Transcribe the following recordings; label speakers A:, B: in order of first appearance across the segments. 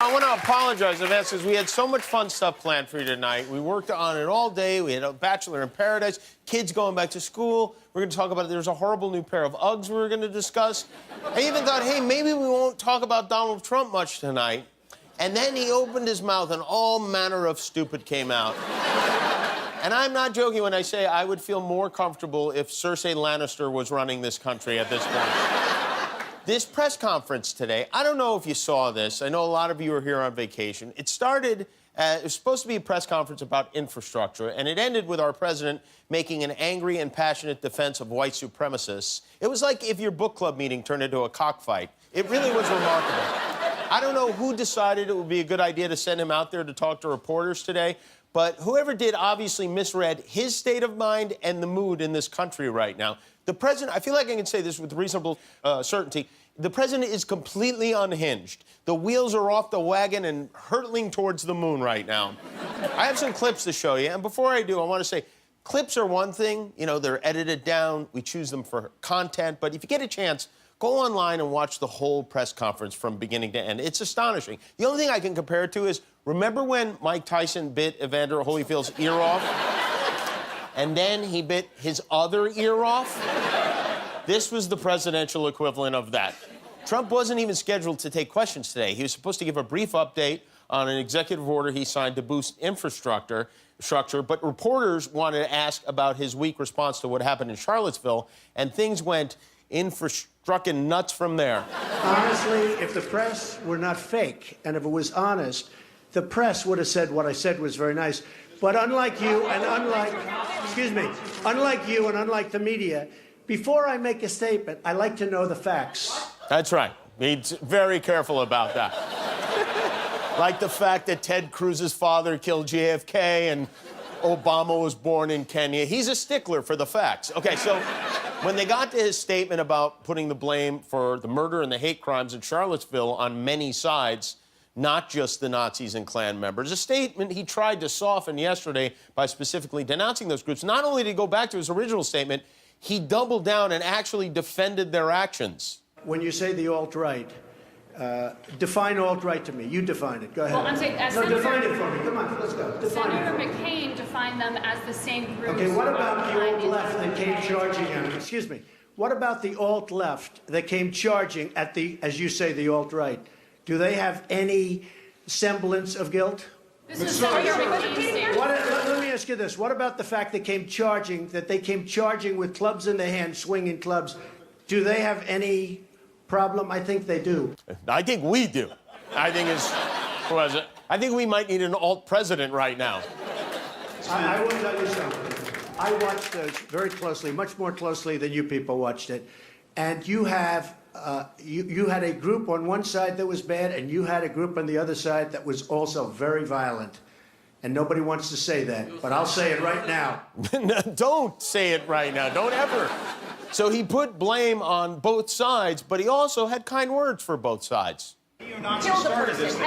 A: I want to apologize in advance because we had so much fun stuff planned for you tonight. We worked on it all day. We had a Bachelor in Paradise, kids going back to school. We're going to talk about it. There's a horrible new pair of Uggs we were going to discuss. I even thought, hey, maybe we won't talk about Donald Trump much tonight. And then he opened his mouth and all manner of stupid came out. And I'm not joking when I say I would feel more comfortable if Cersei Lannister was running this country at this point. This press conference today, I don't know if you saw this. I know a lot of you are here on vacation. It started, it was supposed to be a press conference about infrastructure, and it ended with our president making an angry and passionate defense of white supremacists. It was like if your book club meeting turned into a cockfight. It really was remarkable. I don't know who decided it would be a good idea to send him out there to talk to reporters today, but whoever did obviously misread his state of mind and the mood in this country right now. The president, I feel like I can say this with reasonable certainty, the president is completely unhinged. The wheels are off the wagon and hurtling towards the moon right now. I have some clips to show you, and before I do, I want to say, clips are one thing, you know, they're edited down, we choose them for content, but if you get a chance, go online and watch the whole press conference from beginning to end. It's astonishing. The only thing I can compare it to is, remember when Mike Tyson bit Evander Holyfield's ear off? And then he bit his other ear off? This was the presidential equivalent of that. Trump wasn't even scheduled to take questions today. He was supposed to give a brief update on an executive order he signed to boost infrastructure, but reporters wanted to ask about his weak response to what happened in Charlottesville, and things went infrastruckin' nuts from there.
B: Honestly, if the press were not fake, and if it was honest, the press would have said what I said was very nice. But unlike you and unlike you and unlike the media, before I make a statement, I like to know the facts.
A: That's right. He's very careful about that. Like the fact that Ted Cruz's father killed JFK and Obama was born in Kenya. He's a stickler for the facts. Okay, so when they got to his statement about putting the blame for the murder and the hate crimes in Charlottesville on many sides, not just the Nazis and Klan members, a statement he tried to soften yesterday by specifically denouncing those groups. Not only did he go back to his original statement, he doubled down and actually defended their actions.
B: When you say the alt-right, define alt-right to me. You define it. Go ahead.
C: Well, I'm saying,
B: define it for me. Come on, let's go.
C: Senator McCain defined them as the same group.
B: Okay, what about the alt-left that came charging at him? Excuse me. What about the alt-left that came charging at the, as you say, the alt-right? Do they have any semblance of guilt?
C: This is Senator McCain's statement.
B: Let me ask you this. What about the fact they came charging with clubs in their hands, swinging clubs? Do they have any problem? I think they do.
A: I think we do. I think we might need an alt president right now.
B: I will tell you something. I watched those very closely, much more closely than you people watched it. And you have, you had a group on one side that was bad, and you had a group on the other side that was also very violent. And nobody wants to say that, but I'll say it right now.
A: Don't say it right now. Don't ever. So he put blame on both sides, but he also had kind words for both sides.
D: Neo-Nazis started this. They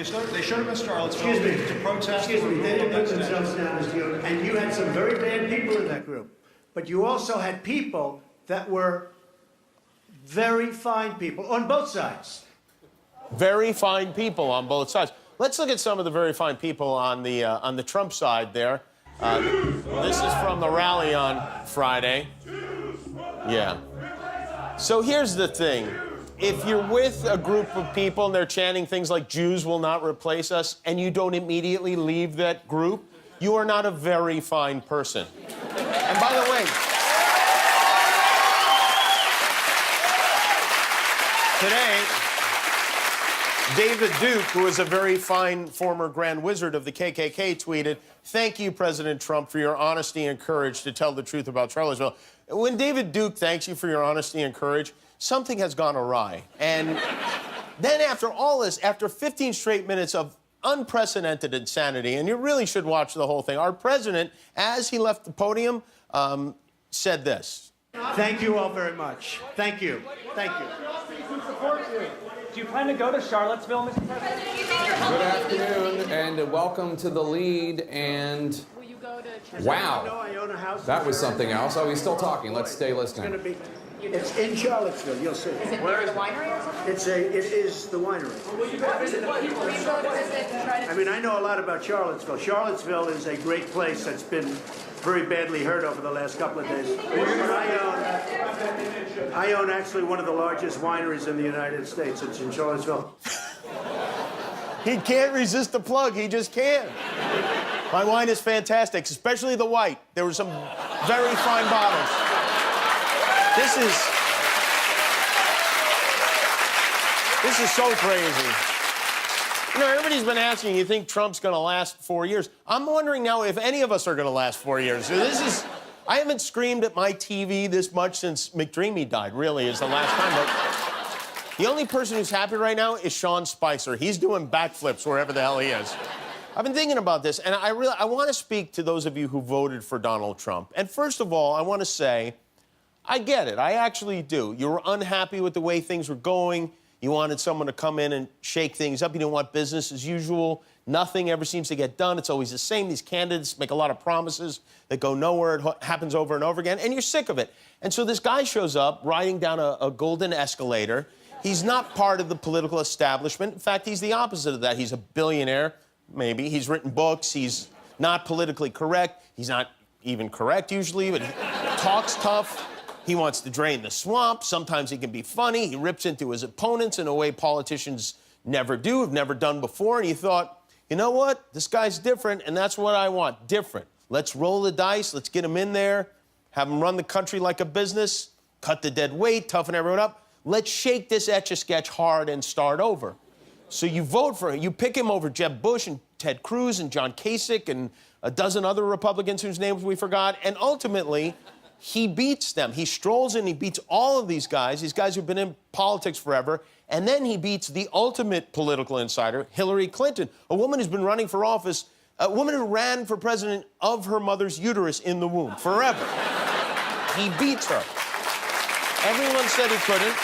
D: showed up in Charlottesville to protest.
B: Excuse me, they didn't put themselves down as neo, and you had some very bad people in that group. But you also had people that were very fine people on both sides.
A: Very fine people on both sides. Let's look at some of the very fine people on the Trump side there. This is from the rally on Friday. Yeah. So here's the thing. If you're with a group of people and they're chanting things like Jews will not replace us, and you don't immediately leave that group, you are not a very fine person. And by the way, today, David Duke, who is a very fine former Grand Wizard of the KKK, tweeted, "Thank you, President Trump, for your honesty and courage to tell the truth about Charlottesville." When David Duke thanks you for your honesty and courage, something has gone awry. And then after all this, after 15 straight minutes of unprecedented insanity, and you really should watch the whole thing, our president, as he left the podium, said this.
B: Thank you all very much. Thank you. Thank you.
E: Do you plan to go to Charlottesville, Mr. President?
F: Good afternoon, and welcome to The Lead, and wow,
B: I own a house.
F: that was something else. Oh, he's still talking. Let's stay
B: It's
F: listening.
B: going to be It's in Charlottesville. You'll see.
G: Is it near the winery or something?
B: It is the winery.
G: Will you go visit the people? Will you go to visit and try to...
B: I mean, I know a lot about Charlottesville. Charlottesville is a great place that's been very badly hurt over the last couple of days. I own actually one of the largest wineries in the United States. It's in Charlottesville.
A: He can't resist the plug. He just can't. My wine is fantastic, especially the white. There were some very fine bottles. This is so crazy. You know, everybody's been asking, you think Trump's going to last 4 years? I'm wondering now if any of us are going to last 4 years. I haven't screamed at my TV this much since McDreamy died, really, is the last time. But the only person who's happy right now is Sean Spicer. He's doing backflips wherever the hell he is. I've been thinking about this, and I want to speak to those of you who voted for Donald Trump. And first of all, I want to say, I get it. I actually do. You were unhappy with the way things were going. You wanted someone to come in and shake things up. You didn't want business as usual. Nothing ever seems to get done. It's always the same. These candidates make a lot of promises that go nowhere. It happens over and over again, and you're sick of it. And so this guy shows up riding down a golden escalator. He's not part of the political establishment. In fact, he's the opposite of that. He's a billionaire, maybe. He's written books. He's not politically correct. He's not even correct usually, but he talks tough. He wants to drain the swamp. Sometimes he can be funny. He rips into his opponents in a way politicians never do, have never done before. And you thought, you know what? This guy's different, and that's what I want, different. Let's roll the dice. Let's get him in there, have him run the country like a business, cut the dead weight, toughen everyone up. Let's shake this Etch-a-Sketch hard and start over. So you vote for him. You pick him over Jeb Bush and Ted Cruz and John Kasich and a dozen other Republicans whose names we forgot. And ultimately, he beats them. He strolls in, he beats all of these guys who've been in politics forever, and then he beats the ultimate political insider, Hillary Clinton, a woman who's been running for office, a woman who ran for president of her mother's uterus in the womb forever. He beats her. Everyone said he couldn't.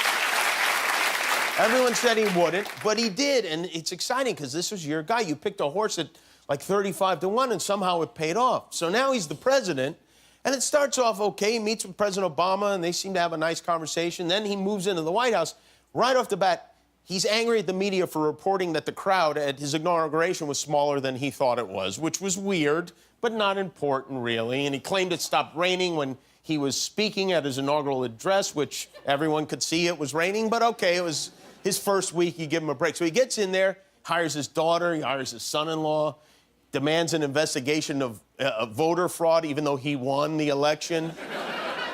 A: Everyone said he wouldn't, but he did, and it's exciting because this was your guy. You picked a horse at like 35-1, and somehow it paid off. So now he's the president. And it starts off okay. He meets with President Obama, and they seem to have a nice conversation. Then he moves into the White House. Right off the bat, he's angry at the media for reporting that the crowd at his inauguration was smaller than he thought it was, which was weird, but not important, really. And he claimed it stopped raining when he was speaking at his inaugural address, which everyone could see it was raining. But okay, it was his first week. You give him a break. So he gets in there, hires his daughter, he hires his son-in-law, demands an investigation of voter fraud, even though he won the election.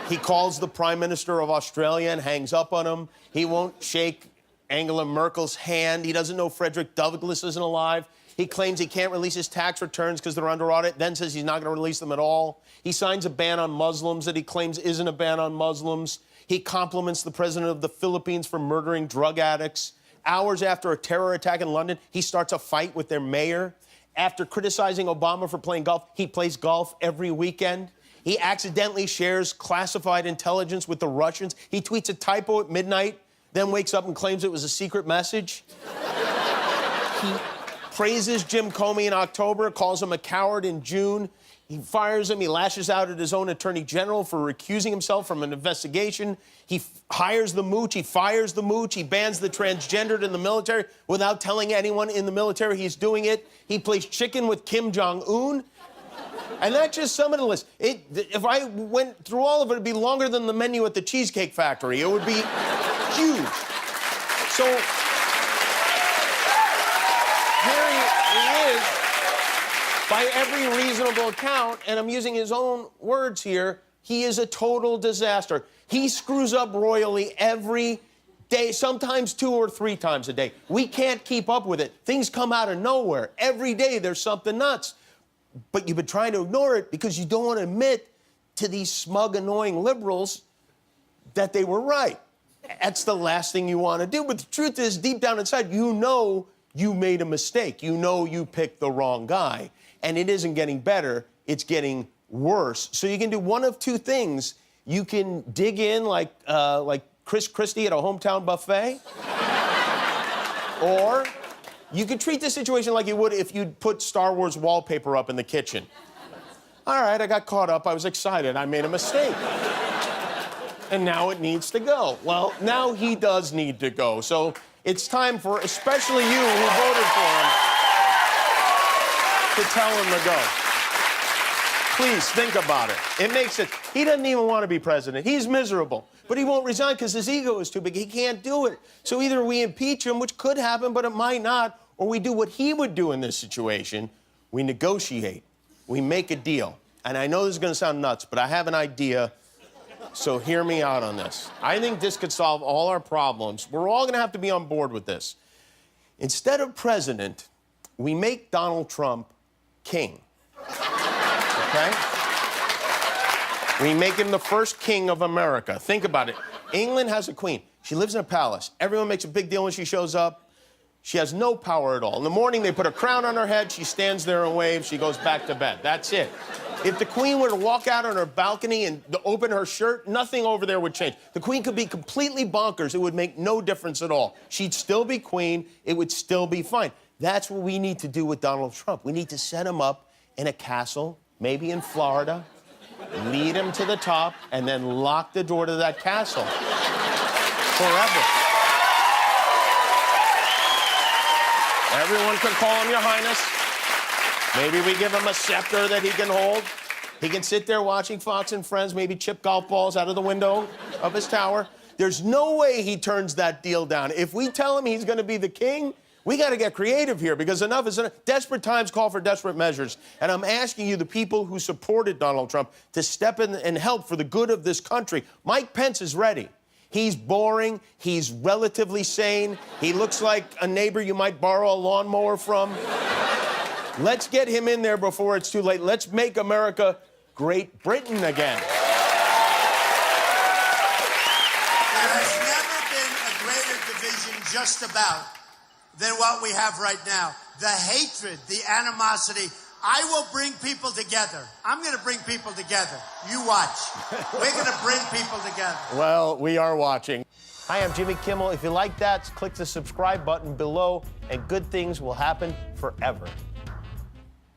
A: He calls the Prime Minister of Australia and hangs up on him. He won't shake Angela Merkel's hand. He doesn't know Frederick Douglass isn't alive. He claims he can't release his tax returns because they're under audit, then says he's not going to release them at all. He signs a ban on Muslims that he claims isn't a ban on Muslims. He compliments the president of the Philippines for murdering drug addicts. Hours after a terror attack in London, he starts a fight with their mayor. After criticizing Obama for playing golf, he plays golf every weekend. He accidentally shares classified intelligence with the Russians. He tweets a typo at midnight, then wakes up and claims it was a secret message. He praises Jim Comey in October, calls him a coward in June. He fires him. He lashes out at his own attorney general for recusing himself from an investigation. He hires the mooch. He fires the mooch. He bans the transgendered in the military without telling anyone in the military he's doing it. He plays chicken with Kim Jong-un. And that's just some of the list. If I went through all of it, it'd be longer than the menu at the Cheesecake Factory. It would be huge. So here he is. By every reasonable account, and I'm using his own words here, he is a total disaster. He screws up royally every day, sometimes 2 or 3 times a day. We can't keep up with it. Things come out of nowhere. Every day there's something nuts. But you've been trying to ignore it because you don't want to admit to these smug, annoying liberals that they were right. That's the last thing you want to do. But the truth is, deep down inside, you know you made a mistake. You know you picked the wrong guy. And it isn't getting better, it's getting worse. So you can do one of 2 things. You can dig in like Chris Christie at a hometown buffet, or you could treat the situation like you would if you'd put Star Wars wallpaper up in the kitchen. All right, I got caught up, I was excited, I made a mistake. and now it needs to go. Well, now he does need to go. So it's time for, especially you who voted for him, to tell him to go. Please think about it. It makes it, he doesn't even want to be president. He's miserable. But he won't resign because his ego is too big. He can't do it. So either we impeach him, which could happen, but it might not, or we do what he would do in this situation. We negotiate. We make a deal. And I know this is going to sound nuts, but I have an idea. So hear me out on this. I think this could solve all our problems. We're all going to have to be on board with this. Instead of president, we make Donald Trump king. Okay? We make him the first king of America. Think about it. England has a queen. She lives in a palace. Everyone makes a big deal when she shows up. She has no power at all. In the morning, they put a crown on her head. She stands there and waves. She goes back to bed. That's it. If the queen were to walk out on her balcony and open her shirt, nothing over there would change. The queen could be completely bonkers. It would make no difference at all. She'd still be queen. It would still be fine. That's what we need to do with Donald Trump. We need to set him up in a castle, maybe in Florida, lead him to the top, and then lock the door to that castle forever. Everyone can call him Your Highness. Maybe we give him a scepter that he can hold. He can sit there watching Fox and Friends, maybe chip golf balls out of the window of his tower. There's no way he turns that deal down. If we tell him he's going to be the king, we got to get creative here because enough is enough. Desperate times call for desperate measures. And I'm asking you, the people who supported Donald Trump, to step in and help for the good of this country. Mike Pence is ready. He's boring. He's relatively sane. He looks like a neighbor you might borrow a lawnmower from. Let's get him in there before it's too late. Let's make America Great Britain again.
H: There has never been a greater division just about than what we have right now. The hatred, the animosity. I will bring people together. I'm going to bring people together. You watch. We're going to bring people together.
A: Well, we are watching. Hi, I'm Jimmy Kimmel. If you like that, click the subscribe button below, and good things will happen forever.